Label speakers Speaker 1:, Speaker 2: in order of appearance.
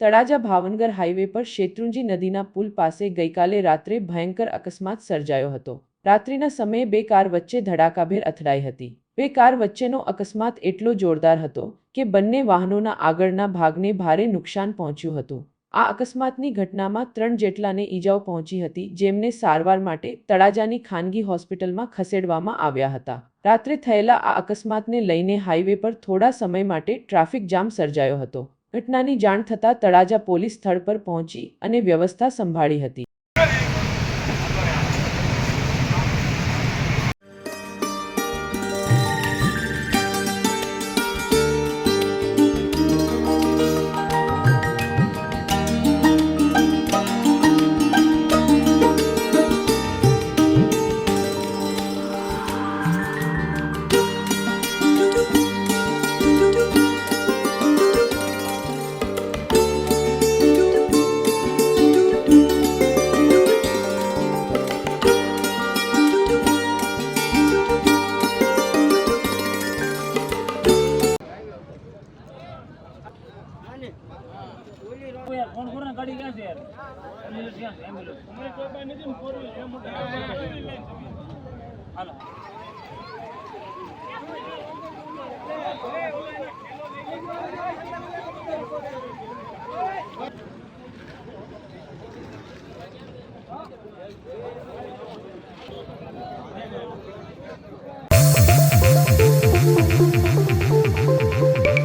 Speaker 1: Talaja Bhavnagar highway પર શેત્રુંજી નદીના પુલ પાસે ગઈકાલે રાત્રે ભયંકર અકસ્માત સર્જાયો હતો। રાત્રિના સમયે બે કાર વચ્ચે ધડાકાભેર અથડાઈ હતી। બે કાર વચ્ચેનો અકસ્માત એટલો જોરદાર હતો કે બંને વાહનોના આગળના ભાગને ભારે નુકસાન પહોંચ્યું હતું। આ અકસ્માતની ઘટનામાં 3 જેટલાને ઈજાઓ પહોંચી હતી, જેમને સારવાર માટે તળાજાની ખાનગી હોસ્પિટલમાં ખસેડવામાં આવ્યા હતા। રાત્રે થયેલા આ અકસ્માતને લઈને હાઈવે પર થોડા સમય માટે ટ્રાફિક જામ સર્જાયો હતો। ઘટનાની જાણ થતાં તળાજા પોલીસ સ્થળ પર પહોંચી અને વ્યવસ્થા સંભાળી હતી।
Speaker 2: फोन करो ना गाड़ी क्या से यार एम्बुलेंस क्या है एम्बुलेंस हमारे कोई बात नहीं तुम फोर व्हीलर हालो